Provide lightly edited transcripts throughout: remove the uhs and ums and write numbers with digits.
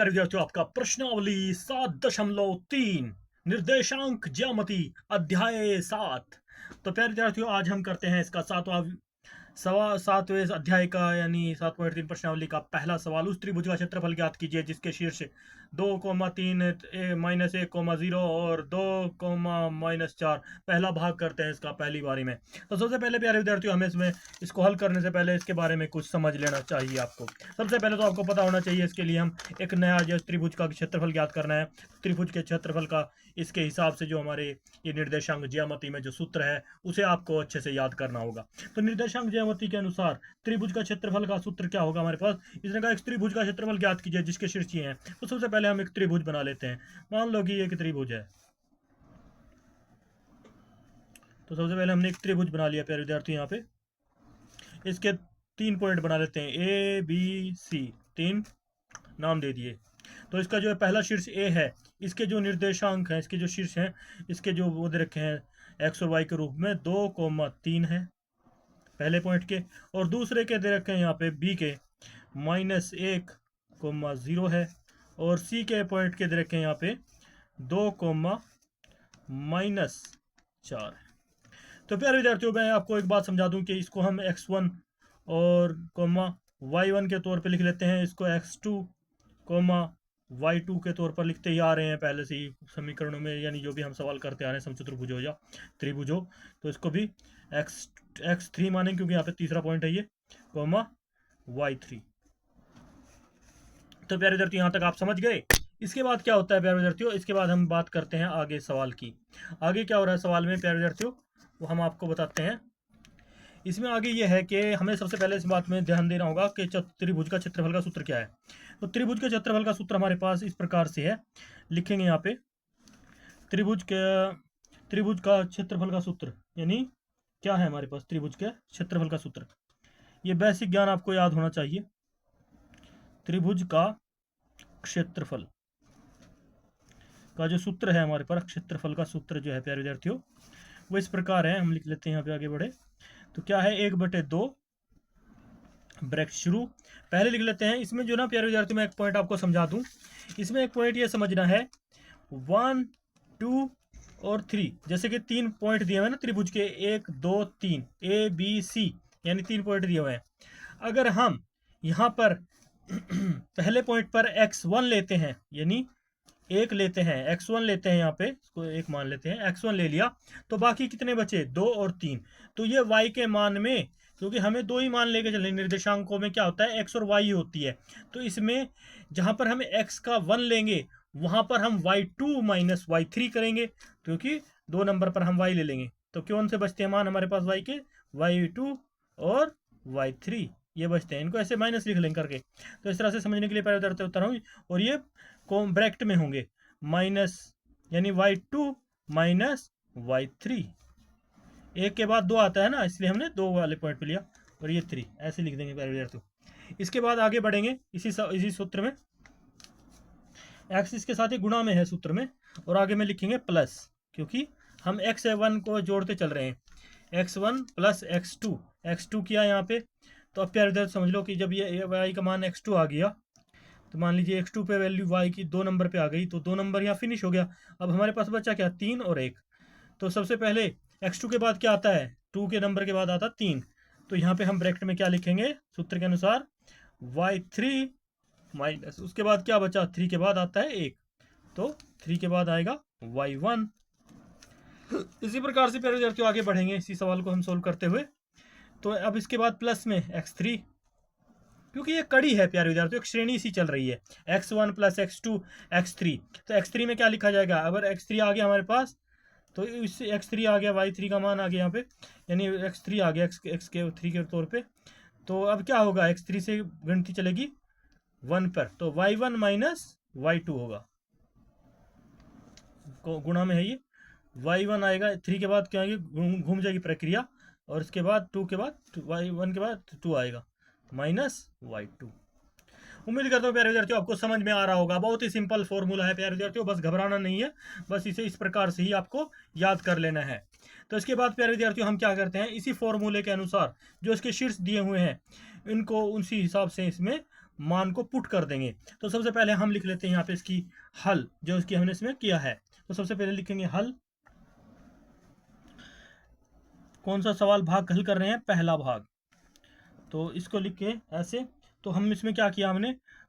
विद्यार्थियों, आपका प्रश्नावली 7.3 निर्देशांक ज्यामिति अध्याय 7। तो प्यारे विद्यार्थियों, आज हम करते हैं इसका सातवें अध्याय का यानी 7.3 प्रश्नावली का पहला सवाल। उस त्रिभुज का क्षेत्रफल ज्ञात कीजिए जिसके शीर्ष 2,3 -1,0 और 2,-4। पहला भाग करते हैं इसका पहली बारी में। तो सबसे पहले प्यारे विद्यार्थियों, हमें इसको हल करने से पहले इसके बारे में कुछ समझ लेना चाहिए आपको। सबसे पहले तो आपको पता होना चाहिए, इसके लिए हम एक नया जो त्रिभुज का क्षेत्रफल ज्ञात करना है। त्रिभुज के क्षेत्रफल का इसके हिसाब से जो हमारे ये निर्देशांक ज्यामिति में जो सूत्र है उसे आपको अच्छे से याद करना होगा। तो निर्देशांक ज्यामिति के अनुसार त्रिभुज का क्षेत्रफल का सूत्र क्या होगा हमारे पास। इसने कहा एक त्रिभुज का क्षेत्रफल ज्ञात कीजिए जिसके शीर्ष ये हैं। तो सबसे पहले हम एक त्रिभुज बना लेते हैं। मान लो कि ये एक त्रिभुज है। तो सबसे पहले हमने एक त्रिभुज बना लिया प्यारे विद्यार्थी। यहाँ पे इसके 3 पॉइंट बना लेते हैं, ए बी सी, 3 नाम दे दिए। तो इसका जो है पहला शीर्ष ए है, इसके जो निर्देशांक हैं, इसके जो शीर्ष हैं, इसके जो वो दे रखे हैं एक्स और वाई के रूप में 2,3 है पहले पॉइंट के, और दूसरे के दे रखे हैं यहाँ पे बी के -1,0 है, और सी के पॉइंट के दे रखे हैं यहाँ पे 2,-4 है। तो प्यारे विद्यार्थियों, मैं आपको एक बात समझा दूं कि इसको हम x1 और y1 के तौर पे लिख लेते हैं। इसको x2, y2 के तौर पर लिखते ही आ रहे हैं पहले से ही समीकरणों में, यानी जो भी हम सवाल करते आ रहे हैं समचतुर्भुज हो या त्रिभुज हो। तो इसको भी x3 मानेंगे क्योंकि यहाँ पे तीसरा पॉइंट है ये, y3। तो प्यारे विद्यार्थियों, यहाँ तक आप समझ गए। इसके बाद क्या होता है प्यारे विद्यार्थियों, इसके बाद हम बात करते हैं आगे सवाल की। आगे क्या हो रहा है सवाल में प्यारे विद्यार्थियों, वो हम आपको बताते हैं। इसमें आगे ये है कि हमें सबसे पहले इस बात में ध्यान देना होगा कि त्रिभुज का क्षेत्रफल का सूत्र क्या है। तो त्रिभुज के क्षेत्रफल का सूत्र हमारे पास इस प्रकार से है, लिखेंगे यहाँ पे त्रिभुज का क्षेत्रफल का सूत्र, यानी क्या है हमारे पास त्रिभुज के क्षेत्रफल का सूत्र। ये बेसिक ज्ञान आपको याद होना चाहिए। त्रिभुज का क्षेत्रफल का जो सूत्र है हमारे पास, क्षेत्रफल का सूत्र जो है प्यारे विद्यार्थियों, वो इस प्रकार है। हम लिख लेते हैं यहाँ पे, आगे बढ़े तो क्या है 1/2 ब्रैकेट शुरू। पहले लिख लेते हैं इसमें जो ना प्यारे विद्यार्थी, मैं एक पॉइंट आपको समझा दूं। इसमें एक पॉइंट ये समझना है 1, 2 और 3, जैसे कि 3 पॉइंट दिए हुए हैं ना त्रिभुज के, 1, 2, 3 ए बी सी, यानी 3 पॉइंट दिए हुए हैं। अगर हम यहाँ पर पहले पॉइंट पर x1 लेते हैं, यानी 1 लेते हैं, x1 लेते हैं, यहाँ पे इसको 1 मान लेते हैं, x1 ले लिया, तो बाकी कितने बचे 2 और 3। तो ये y के मान में, क्योंकि हमें 2 ही मान लेके चले, निर्देशांकों में क्या होता है x और y होती है, तो इसमें जहां पर हम x का 1 लेंगे वहां पर हम y2 - y3 करेंगे, क्योंकि 2 नंबर पर हम y ले लेंगे। तो कौन से बचते हैं मान हमारे पास y के, y2 और y3 ये बचते हैं। इनको ऐसे माइनस लिख लेंगे करके। तो इस तरह से समझने के लिए पहले उतरता हूँ, और ये ब्रैकेट में होंगे माइनस, यानी y2 - y3। एक के बाद 2 आता है ना, इसलिए हमने 2 वाले पॉइंट पे लिया, और ये 3 ऐसे लिख देंगे प्यारे विद्यार्थियों। इसके बाद आगे बढ़ेंगे इसी सूत्र में, x इसके साथ ही गुणा में है सूत्र में, और आगे में लिखेंगे प्लस, क्योंकि हम x1 को जोड़ते चल रहे हैं। x1 + x2 किया यहाँ पे। तो अब प्यारे विद्यार्थी समझ लो कि जब ये y का मान x2 आ गया, तो मान लीजिए x2 पे वैल्यू y की 2 नंबर पे आ गई, तो 2 नंबर यहाँ फिनिश हो गया। अब हमारे पास बचा क्या, 3 और 1। तो सबसे पहले x2 के बाद क्या आता है, 2 के नंबर के बाद आता 3। तो यहाँ पे हम ब्रैकेट में क्या लिखेंगे सूत्र के अनुसार, y3 माइनस, उसके बाद क्या बचा, 3 के बाद आता है 1, तो 3 के बाद आएगा y1। इसी प्रकार से प्यारे विद्यार्थियों आगे बढ़ेंगे इसी सवाल को हम सोल्व करते हुए। तो अब इसके बाद प्लस में x3, क्योंकि ये कड़ी है प्यारे विद्यार्थियों, एक श्रेणी सी चल रही है, x1 + x2 x3। तो x3 में क्या लिखा जाएगा, अगर x3 आ गया हमारे पास, तो इससे x3 आ गया, y3 का मान आ गया यहाँ पे, यानी x3 आ गया x के 3 के तौर पे। तो अब क्या होगा, x3 से गिनती चलेगी 1 पर, तो y1 - y2 होगा, गुणा में है ये, y1 आएगा, 3 के बाद क्या आएगी, घूम जाएगी प्रक्रिया, और इसके बाद 2 के बाद y1 के बाद 2 आएगा -y2। उम्मीद करता हूँ प्यारे विद्यार्थियों आपको समझ में आ रहा होगा। बहुत ही सिंपल फॉर्मूला है प्यारे विद्यार्थियों, बस घबराना नहीं है, बस इसे इस प्रकार से ही आपको याद कर लेना है। तो इसके बाद प्यारे विद्यार्थियों हम क्या करते हैं, इसी फॉर्मूले के अनुसार जो इसके शीर्ष दिए हुए हैं इनको उसी हिसाब से इसमें मान को पुट कर देंगे। तो सबसे पहले हम लिख लेते हैं यहाँ पे इसकी हल, जो इसकी हमने इसमें किया है। तो सबसे पहले लिखेंगे हल। कौन सा सवाल भाग हल कर रहे हैं? पहला भाग। तो इसको लिख के ऐसे, तो हम इसमें क्या किया,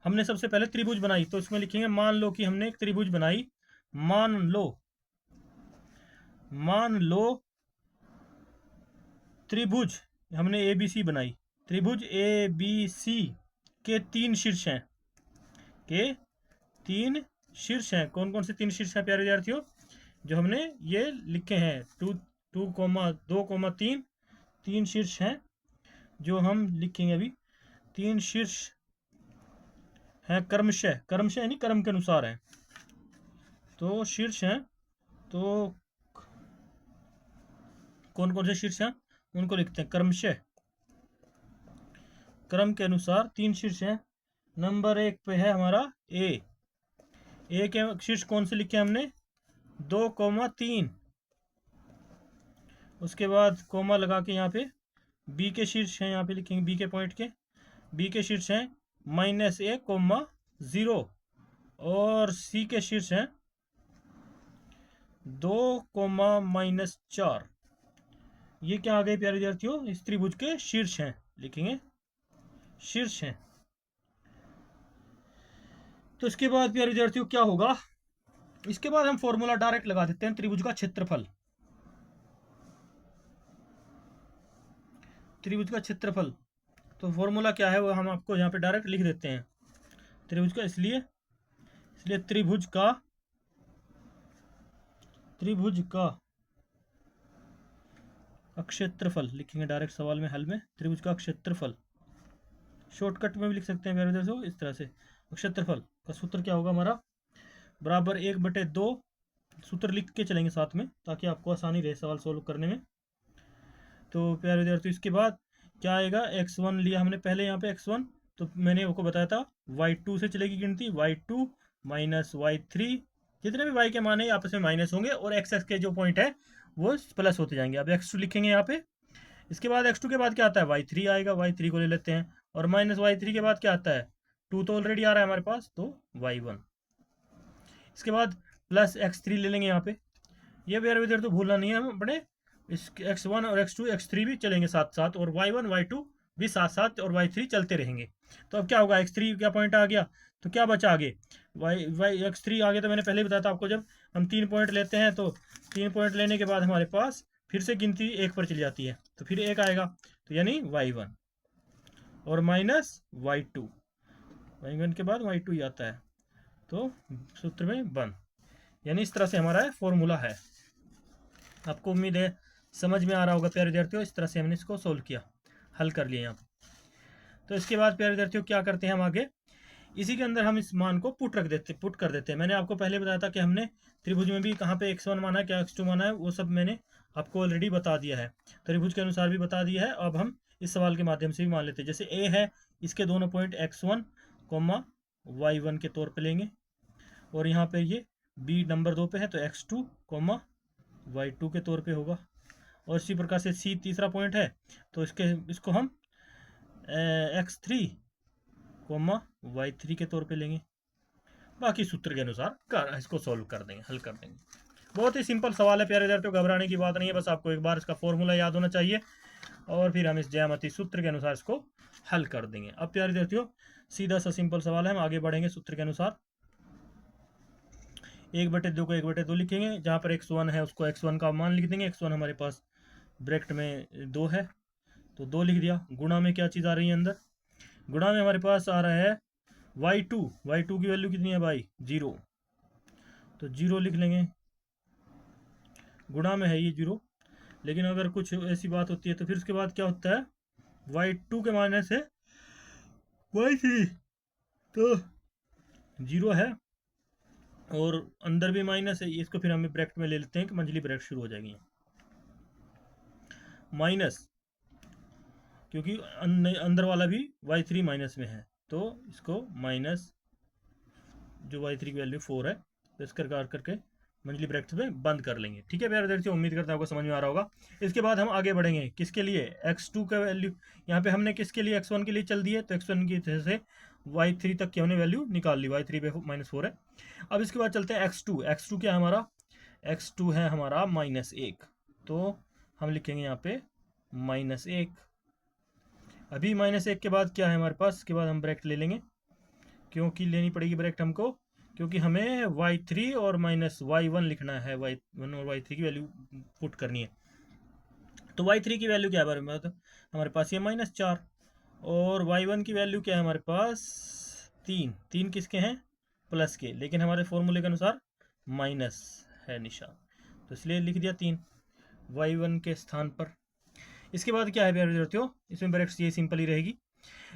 हमने सबसे पहले त्रिभुज बनाई। तो इसमें लिखेंगे मान लो कि हमने एक त्रिभुज बनाई, मान लो त्रिभुज हमने ABC बनाई। त्रिभुज ABC के 3 शीर्ष हैं, कौन कौन से 3 शीर्ष हैं प्यारे विद्यार्थियों? जो हमने ये लिखे हैं 2,3 3 शीर्ष हैं जो हम लिखेंगे अभी। 3 शीर्ष हैं क्रमशः यानी क्रम के अनुसार हैं। तो शीर्ष हैं, तो कौन कौन से शीर्ष हैं उनको लिखते हैं क्रमशः, क्रम के अनुसार 3 शीर्ष हैं। नंबर 1 पे है हमारा ए के शीर्ष कौन से लिखे हमने? 2,3। उसके बाद कोमा लगा के यहाँ पे बी के शीर्ष हैं, यहाँ पे लिखेंगे बी के पॉइंट के, बी के शीर्ष हैं -1,0 और सी के शीर्ष हैं 2,-4। ये क्या आ गए प्यारे विद्यार्थियों? इस त्रिभुज के शीर्ष हैं, लिखेंगे शीर्ष हैं। तो इसके बाद प्यारे विद्यार्थियों क्या होगा? इसके बाद हम फॉर्मूला डायरेक्ट लगा देते हैं त्रिभुज का क्षेत्रफल। त्रिभुज का क्षेत्रफल, तो फॉर्मूला क्या है वो हम आपको यहाँ पे डायरेक्ट लिख देते हैं त्रिभुज का। इसलिए त्रिभुज का क्षेत्रफल लिखेंगे डायरेक्ट सवाल में, हल में त्रिभुज का क्षेत्रफल। शॉर्टकट में भी लिख सकते हैं प्यारे विद्यार्थियों इस तरह से। क्षेत्रफल का सूत्र क्या होगा हमारा? बराबर 1/2। सूत्र लिख के चलेंगे साथ में ताकि आपको आसानी रहे सवाल सोल्व करने में। तो प्यारे विद्यार्थियों इसके बाद क्या आएगा? x1 लिया हमने पहले यहाँ पे x1, तो मैंने आपको बताया था y2 से चलेगी गिनती, y2 माइनस y3, जितने भी y के मान है आपस में माइनस होंगे और x के जो पॉइंट है वो प्लस होते जाएंगे। अब x2 लिखेंगे यहाँ पे। इसके बाद x2 के बाद क्या आता है? y3 आएगा, y3 को ले लेते हैं। और माइनस y3 के बाद क्या आता है? 2 तो ऑलरेडी आ रहा है हमारे पास, तो y1। इसके बाद प्लस x3 ले लेंगे यहाँ पे। ये प्यारे विद्यार्थियों भूलना नहीं है, हम अपने इस x1 और x2 x3 भी चलेंगे साथ साथ, और y1 y2 भी साथ साथ, और y3 चलते रहेंगे। तो अब क्या होगा? x3 क्या पॉइंट आ गया, तो क्या बचा आगे? x3 आगे, तो मैंने पहले ही बताया था आपको, जब हम 3 पॉइंट लेते हैं तो 3 पॉइंट लेने के बाद हमारे पास फिर से गिनती 1 पर चली जाती है, तो फिर 1 आएगा, तो यानी y1 और माइनस y2 के बाद y2 ही आता है, तो सूत्र में बंद। यानी इस तरह से हमारा फॉर्मूला है। आपको उम्मीद है समझ में आ रहा होगा प्यारे विद्यार्थियों। इस तरह से हमने इसको सोल्व किया, हल कर लिया यहाँ। तो इसके बाद प्यारे विद्यार्थियों क्या करते हैं हम आगे? इसी के अंदर हम इस मान को पुट कर देते हैं। मैंने आपको पहले बताया था कि हमने त्रिभुज में भी कहाँ पे x1 माना है, क्या x2 माना है, वो सब मैंने आपको ऑलरेडी बता दिया है, त्रिभुज के अनुसार भी बता दिया है। अब हम इस सवाल के माध्यम से भी मान लेते हैं। जैसे a है, इसके दोनों पॉइंट x1, y1 के तौर पर लेंगे, और यहाँ पे ये b नंबर 2 पे है तो x2, y2 के तौर पे होगा। और इसी प्रकार से c तीसरा पॉइंट है, तो इसको हम x3, y3 के तौर पे लेंगे। बाकी सूत्र के अनुसार इसको सॉल्व कर देंगे, हल कर देंगे। बहुत ही सिंपल सवाल है प्यारे विद्यार्थियों, घबराने की बात नहीं है। बस आपको एक बार इसका फॉर्मूला याद होना चाहिए और फिर हम इस ज्यामितीय सूत्र के अनुसार इसको हल कर देंगे। अब प्यारे विद्यार्थियों सीधा सा सिंपल सवाल है, हम आगे बढ़ेंगे सूत्र के अनुसार। 1/2 को 1/2 लिखेंगे, जहाँ पर x1 है उसको x1 का मान लिख देंगे। x1 हमारे पास ब्रैकेट में 2 है तो 2 लिख दिया। गुणा में क्या चीज़ आ रही है अंदर? गुणा में हमारे पास आ रहा है y2 की वैल्यू कितनी है भाई? 0, तो 0 लिख लेंगे। गुणा में है ये 0, लेकिन अगर कुछ ऐसी बात होती है तो फिर उसके बाद क्या होता है? y2 के माइनस है y3, तो 0 है और अंदर भी माइनस है। इसको फिर हमें ब्रैकेट में ले लेते हैं कि मंझली ब्रैकेट शुरू हो जाएगी माइनस, क्योंकि अंदर वाला भी y3 माइनस में है, तो इसको माइनस जो y3 की वैल्यू 4 है, तो इस करके मंझली ब्रैकेट में बंद कर लेंगे। ठीक है प्यारे विद्यार्थियों, उम्मीद करता हूँ आपको समझ में आ रहा होगा। इसके बाद हम आगे बढ़ेंगे किसके लिए? x2 का वैल्यू यहाँ पे हमने किसके लिए? x1 के लिए चल दिए, तो x1 की तरह से y3 तक की हमने वैल्यू निकाल ली, y3/-4 है। अब इसके बाद चलते हैं x2 क्या है हमारा, x2 है हमारा -1, तो हम लिखेंगे यहाँ पे -1। अभी -1 के बाद क्या है हमारे पास, इसके बाद हम ब्रैकेट ले लेंगे, क्योंकि लेनी पड़ेगी ब्रैकेट हमको, क्योंकि हमें y3 और -y1 लिखना है, y1 और y3 की वैल्यू पुट करनी है। तो y3 की वैल्यू क्या है हमारे पास, हमारे पास ये -4, और y1 की वैल्यू क्या है हमारे पास 3 किसके हैं, प्लस के, लेकिन हमारे फॉर्मूले के अनुसार माइनस है निशान, तो इसलिए लिख दिया 3 y1 के स्थान पर। इसके बाद क्या है प्यारे विद्यार्थियों, इसमें ब्रैकेट ये सिंपल ही रहेगी,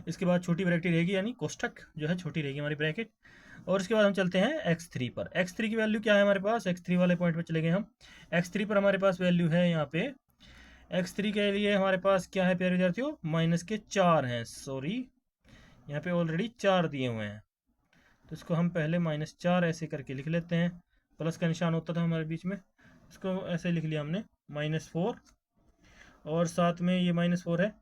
इसके बाद छोटी ब्रैकेट रहेगी, यानी कोष्ठक जो है छोटी रहेगी हमारी ब्रैकेट। और इसके बाद हम चलते हैं x3 पर। x3 की वैल्यू क्या है हमारे पास, x3 वाले पॉइंट पर चले गए हम। x3 पर हमारे पास वैल्यू है यहाँ पे, x3 के लिए हमारे पास क्या है प्यारे विद्यार्थियों, -4 हैं, सॉरी यहाँ पे ऑलरेडी 4 दिए हुए हैं, तो इसको हम पहले -4 ऐसे करके लिख लेते हैं, प्लस का निशान होता था हमारे बीच में, इसको ऐसे लिख लिया हमने -4, और साथ में ये -4 है,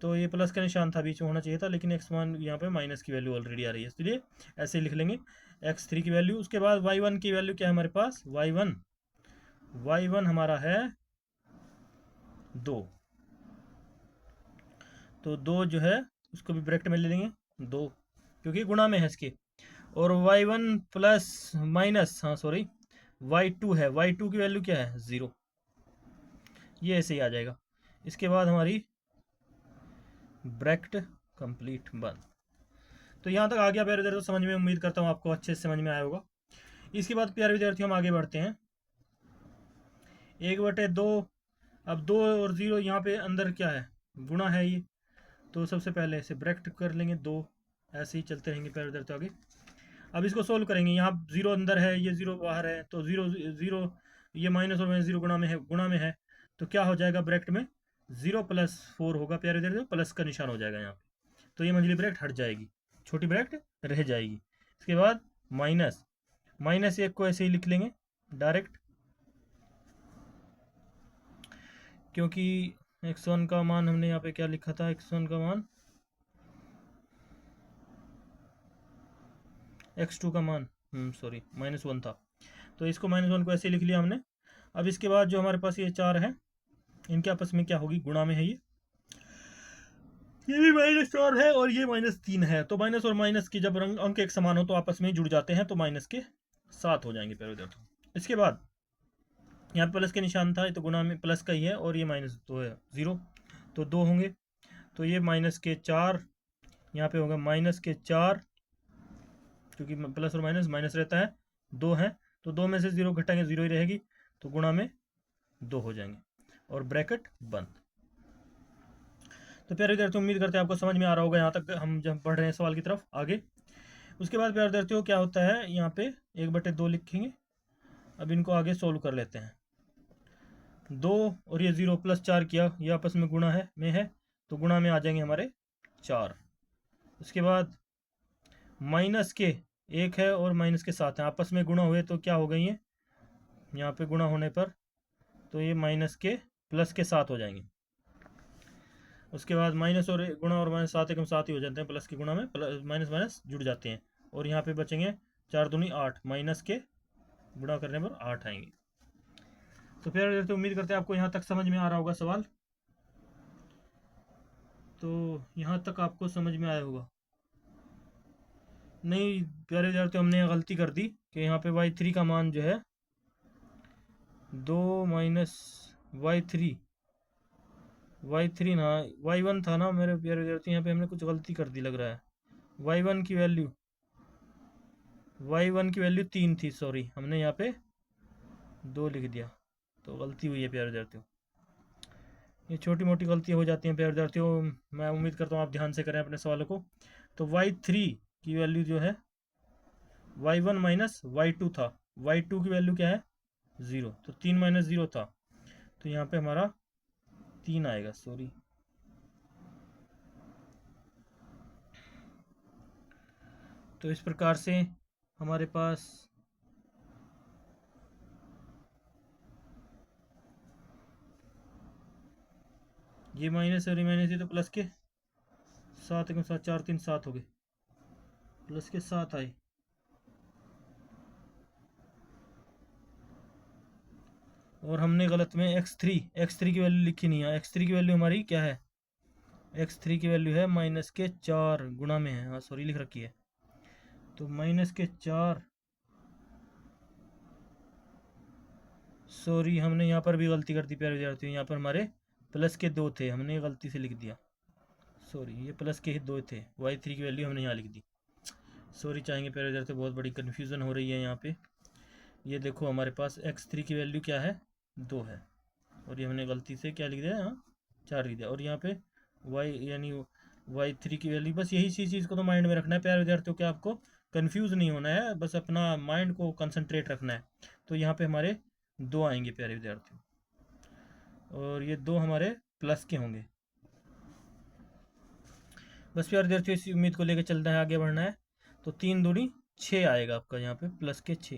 तो ये प्लस का निशान था, बीच में होना चाहिए था, लेकिन एक्स वन यहाँ पे माइनस की वैल्यू ऑलरेडी आ रही है, इसलिए ऐसे ही लिख लेंगे x3 की वैल्यू। उसके बाद y1 की वैल्यू क्या है हमारे पास, y1 हमारा है 2, तो 2 जो है उसको भी ब्रैकेट में ले लेंगे 2, क्योंकि गुणा में है इसके, और y1 प्लस माइनस, हाँ सॉरी y2 है, y2 की वैल्यू क्या है 0, ये ऐसे ही आ जाएगा। इसके बाद हमारी ब्रैकेट कंप्लीट बंद। तो यहाँ तक आ गया प्यारे विद्यार्थियों समझ में, उम्मीद करता हूँ आपको अच्छे से समझ में आया होगा। इसके बाद प्यारे विद्यार्थियों हम आगे बढ़ते हैं, 1/2, अब 2 और 0 यहाँ पे अंदर क्या है, गुणा है ये, तो सबसे पहले इसे ब्रैकेट कर लेंगे 2, ऐसे ही चलते रहेंगे प्यारे विद्यार्थियों आगे। अब इसको सोल्व करेंगे, यहाँ 0 अंदर है, ये 0 बाहर है, तो 0 ये माइनस और -0 गुणा में है, तो क्या हो जाएगा ब्रैकेट में 0 + 4 होगा प्यारे विद्यार्थियों, प्लस का निशान हो जाएगा यहाँ पे, तो ये मंझली ब्रैकेट हट जाएगी, छोटी ब्रैकेट रह जाएगी। इसके बाद -1 को ऐसे ही लिख लेंगे डायरेक्ट, क्योंकि x1 का मान हमने यहाँ पे क्या लिखा था, x1 का मान, x2 का मान सॉरी -1 था, तो इसको -1 को ऐसे लिख लिया हमने। अब इसके बाद जो हमारे पास ये 4 है, इनके आपस में क्या होगी, गुणा में है ये भी -4 है और ये -3 है, तो माइनस और माइनस की जब अंक एक समान हो तो आपस में जुड़ जाते हैं, तो माइनस के 7 हो जाएंगे प्यारे विद्यार्थियों। इसके बाद यहाँ प्लस के निशान था, तो गुणा में प्लस का ही है, और ये -2 है 0, तो 2 होंगे, तो ये -4, यहाँ पे होगा -4, क्योंकि प्लस और माइनस रहता है, 2 है, तो 2 में से 0 घटाएंगे 0 ही रहेगी, तो गुणा में 2 हो जाएंगे, और ब्रैकेट बंद। तो प्यारे विद्यार्थियों उम्मीद करते हैं आपको समझ में आ रहा होगा यहाँ तक, हम जब बढ़ रहे हैं सवाल की तरफ आगे। उसके बाद प्यारे विद्यार्थियों क्या होता है, यहाँ पे 1/2 लिखेंगे। अब इनको आगे सोल्व कर लेते हैं, 2 और ये 0 + 4 किया, ये आपस में गुणा है, तो गुणा में आ जाएंगे हमारे 4। उसके बाद माइनस के 1 है और माइनस के 7 है, आपस में गुणा हुए तो क्या हो गई है, यहाँ पे गुणा होने पर तो ये माइनस के प्लस के 7 हो जाएंगे। उसके बाद माइनस और गुणा और -7 एकदम साथ ही हो जाते हैं, प्लस के गुणा में माइनस माइनस जुड़ जाते हैं, और यहाँ पे बचेंगे 4 दूनी 8, माइनस के गुणा करने पर 8 आएंगे। तो फिर तो उम्मीद करते हैं आपको यहाँ तक समझ में आ रहा होगा सवाल, तो यहाँ तक आपको समझ में आया होगा। नहीं प्यारे विद्यार्थी, हमने गलती कर दी कि यहाँ पे y3 का मान जो है 2 y3 ना y1 था ना मेरे प्यारे विद्यार्थी, यहाँ पे हमने कुछ गलती कर दी लग रहा है। y1 की वैल्यू 3 थी, सॉरी हमने यहाँ पे 2 लिख दिया, तो गलती हुई है प्यारे विद्यार्थियों। ये छोटी मोटी गलतियाँ हो जाती हैं प्यारे विद्यार्थियों, मैं उम्मीद करता हूँ आप ध्यान से करें अपने सवालों को। तो y3 की वैल्यू जो है y1 - y2 था, y2 की वैल्यू क्या है 0, तो 3 - 0 था, तो यहाँ पे हमारा 3 आएगा, सॉरी तो इस प्रकार से हमारे पास ये माइनस और माइनस, ये तो प्लस के 7 1 7 4 3 7 हो गए, प्लस के 7 आई, और हमने गलत में x3 की वैल्यू लिखी नहीं है। x3 की वैल्यू हमारी क्या है, x3 की वैल्यू है -4 गुणा में है, हाँ सॉरी लिख रखी है, तो -4, सॉरी हमने यहाँ पर भी गलती कर दी प्यारे विद्यार्थियों, यहाँ पर हमारे प्लस के 2 थे, हमने गलती से लिख दिया, सॉरी ये प्लस के ही 2 थे, y3 की वैल्यू हमने यहाँ लिख दी, सॉरी चाहेंगे प्यारे विद्यार्थियों, बहुत बड़ी कन्फ्यूज़न हो रही है यहाँ पे। ये देखो हमारे पास x3 की वैल्यू क्या है, 2 है, और ये हमने गलती से क्या लिख दिया, यहाँ 4 लिख दिया, और यहाँ पे y यानी y3 की वैल्यू, बस यही चीज़ को तो माइंड में रखना है प्यारे विद्यार्थियों, कि आपको कंफ्यूज नहीं होना है, बस अपना माइंड को कंसंट्रेट रखना है। तो यहाँ पे हमारे 2 आएंगे प्यारे विद्यार्थियों, और ये 2 हमारे प्लस के होंगे। बस प्यारे विद्यार्थियों इसी उम्मीद को लेकर चलना है, आगे बढ़ना है। तो 3 दूनी 6 आएगा आपका, यहाँ पे प्लस के 6,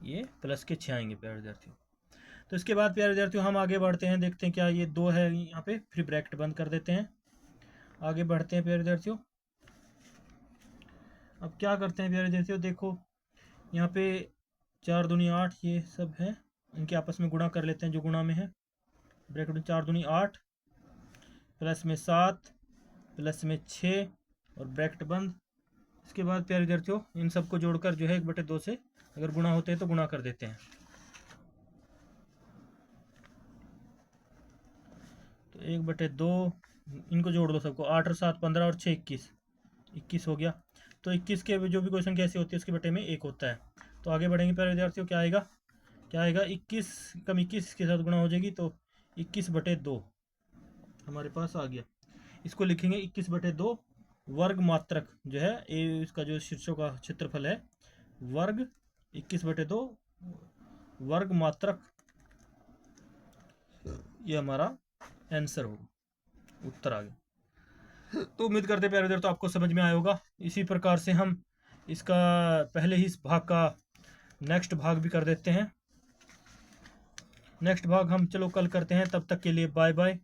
ये प्लस के 6 आएंगे प्यारे विद्यार्थियों। तो इसके बाद प्यारे विद्यार्थियों हम आगे बढ़ते हैं, देखते हैं क्या ये 2 है यहाँ पे, फिर ब्रैकेट बंद कर देते हैं, आगे बढ़ते हैं प्यारे विद्यार्थियों। अब क्या करते हैं प्यारे विद्यार्थियों, देखो यहाँ पे 4 दूनी 8 ये सब है, इनके आपस में गुणा कर लेते हैं जो गुणा में है। ब्रैकेट में 4 दूनी 8, प्लस में 7, प्लस में 6, और ब्रैकेट बंद। इसके बाद प्यारे विद्यार्थियों इन सबको जोड़कर जो है 1/2 से अगर गुणा होते हैं तो गुणा कर देते हैं। तो 1/2 इनको जोड़ दो सबको, 8 और 7 15 और 6 21 हो गया। तो 21 के जो भी कोई संख्या ऐसी होती है उसके बटे में 1 होता है। तो आगे बढ़ेंगे प्यारे विद्यार्थियों, क्या आएगा 21 कम 21 के साथ गुणा हो जाएगी, तो 21/2 हमारे पास आ गया। इसको लिखेंगे 21/2 वर्ग मात्रक जो है, ये इसका जो शीर्षों का क्षेत्रफल है, वर्ग 21/2 वर्ग मात्रक, ये हमारा आंसर होगा, उत्तर आ गया। तो उम्मीद करते प्यारे विद्यार्थियों आपको समझ में आया होगा। इसी प्रकार से हम इसका पहले ही इस भाग का नेक्स्ट भाग भी कर देते हैं। नेक्स्ट भाग हम चलो कल करते हैं, तब तक के लिए बाय बाय।